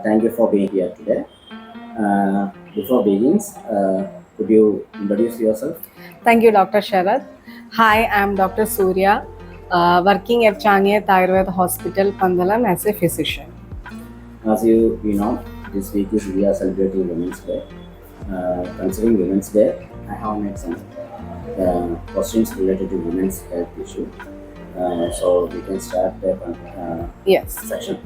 Thank you for being here today. Before begins, could you introduce yourself? Thank you, Dr. Sharad. Hi, I'm Dr. Surya, working at Changiyat Ayurveda Hospital, Pandalam as a physician. As you know, this week is we are celebrating Women's Day. Considering Women's Day, I have made some questions related to women's health issue. So we can start the Yes. section.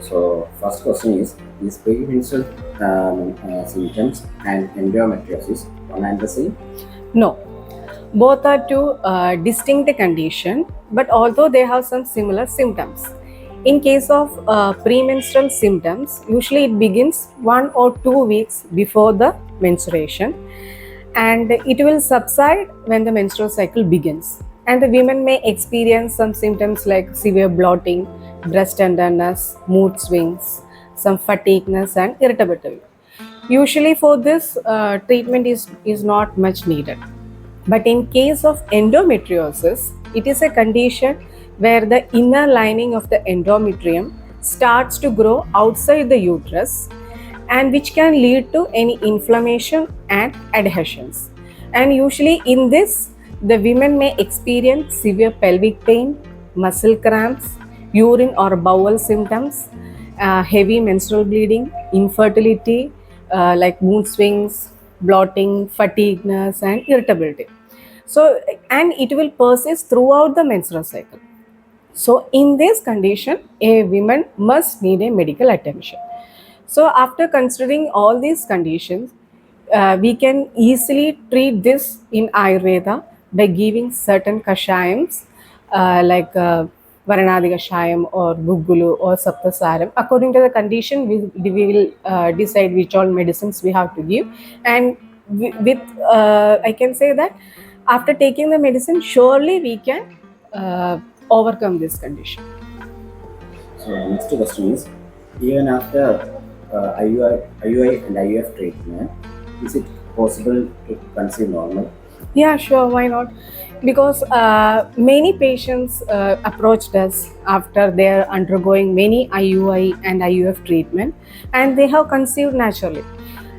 So first question is premenstrual symptoms and endometriosis one and the same? No. Both are two distinct conditions, but although they have some similar symptoms. In case of premenstrual symptoms, usually it begins 1 or 2 weeks before the menstruation, and it will subside when the menstrual cycle begins. And the women may experience some symptoms like severe bloating, breast tenderness, mood swings, some fatigueness, and irritability. Usually, for this, treatment is not much needed. But in case of endometriosis, it is a condition where the inner lining of the endometrium starts to grow outside the uterus, and which can lead to any inflammation and adhesions. And usually in this, the women may experience severe pelvic pain, muscle cramps, urine or bowel symptoms, heavy menstrual bleeding, infertility, like mood swings, bloating, fatigueness, and irritability. So, and it will persist throughout the menstrual cycle. So, in this condition, a woman must need a medical attention. So, after considering all these conditions, we can easily treat this in Ayurveda by giving certain kashayams like Varanadi Kashayam or Gugulu or Saptasaram. According to the condition, we will decide which all medicines we have to give. And with, I can say that after taking the medicine, surely we can overcome this condition. So next question is, even after IUI and IUF treatment, is it possible to conceive normal? Yeah, sure, why not? Because many patients approached us after they're undergoing many IUI and IUF treatment, and they have conceived naturally.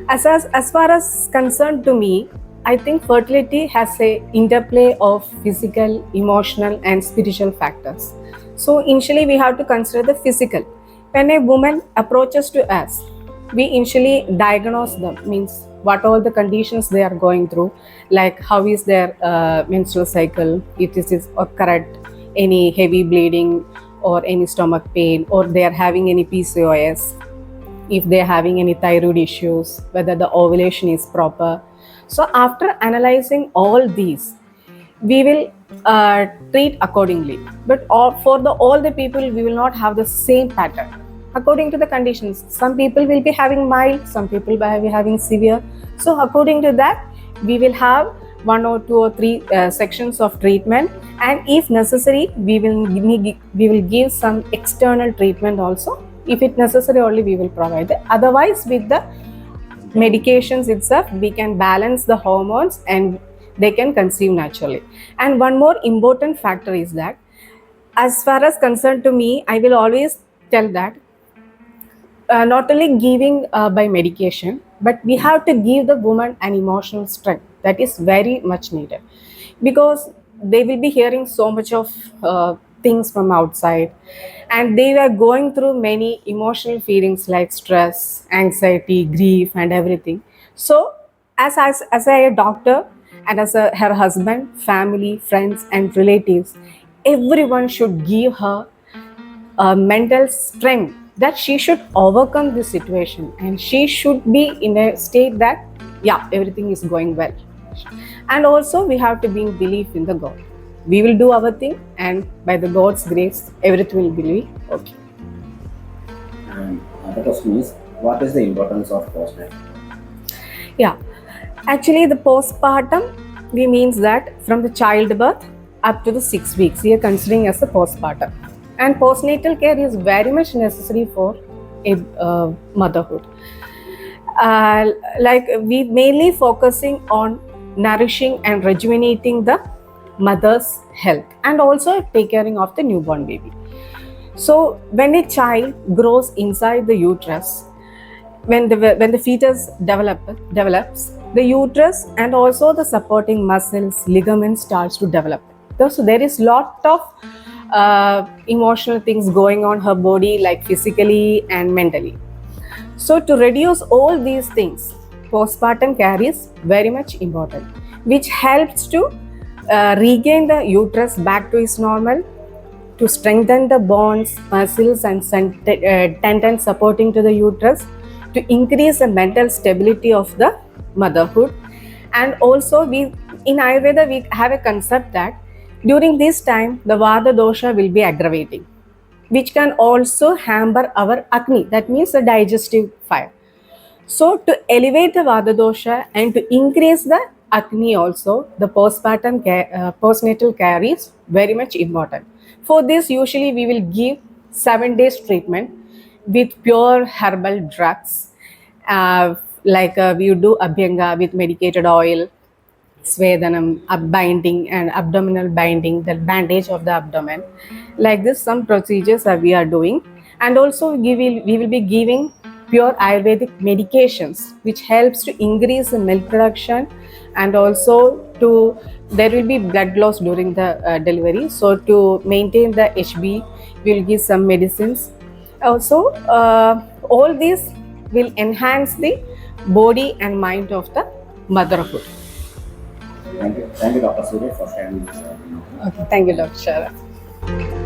As far as concerned to me, I think fertility has a interplay of physical, emotional, and spiritual factors. So initially, we have to consider the physical. When a woman approaches to us, we initially diagnose them, means what all the conditions they are going through, like how is their menstrual cycle, it is correct, any heavy bleeding or any stomach pain, or they are having any PCOS, if they are having any thyroid issues, whether the ovulation is proper. So after analyzing all these, we will treat accordingly. But for all the people, we will not have the same pattern. According to the conditions, some people will be having mild, some people will be having severe. So according to that, we will have 1 or 2 or 3 sections of treatment, and if necessary, we will give some external treatment also. If it necessary, only we will provide it. Otherwise, with the medications itself, we can balance the hormones and they can conceive naturally. And one more important factor is that, as far as concerned to me, I will always tell that not only giving by medication, but we have to give the woman an emotional strength that is very much needed, because they will be hearing so much of things from outside, and they were going through many emotional feelings like stress, anxiety, grief, and everything. So as a doctor, and as her husband, family, friends, and relatives, everyone should give her mental strength that she should overcome this situation, and she should be in a state that everything is going well. And also we have to be in belief in the God. We will do our thing, and by the God's grace, everything will be okay. And the question is, what is the importance of postnatal? Yeah, actually the postpartum, we means that from the childbirth up to the 6 weeks, we are considering as the postpartum. And postnatal care is very much necessary for a motherhood. Like we mainly focusing on nourishing and rejuvenating the mother's health, and also take caring of the newborn baby. So when a child grows inside the uterus, when the fetus develops, the uterus and also the supporting muscles, ligaments starts to develop. So there is lot of emotional things going on her body, like physically and mentally. So to reduce all these things, postpartum care is very much important, which helps to regain the uterus back to its normal, to strengthen the bones, muscles, and tendons supporting to the uterus, to increase the mental stability of the motherhood. And also, we in Ayurveda we have a concept that during this time the Vata dosha will be aggravating, which can also hamper our Agni, that means the digestive fire. So to elevate the Vata dosha and to increase the Agni also, the postpartum care, postnatal care is very much important. For this, usually we will give 7 days treatment with pure herbal drugs, we do Abhyanga with medicated oil, Svedanam, binding and abdominal binding, the bandage of the abdomen. Like this, some procedures we are doing. And also we will be giving pure Ayurvedic medications, which helps to increase the milk production, and also there will be blood loss during the delivery. So to maintain the HB, we will give some medicines. Also, all these will enhance the body and mind of the motherhood. Thank you, Dr. Surya, for sharing this. Okay, thank you, Dr. Shara.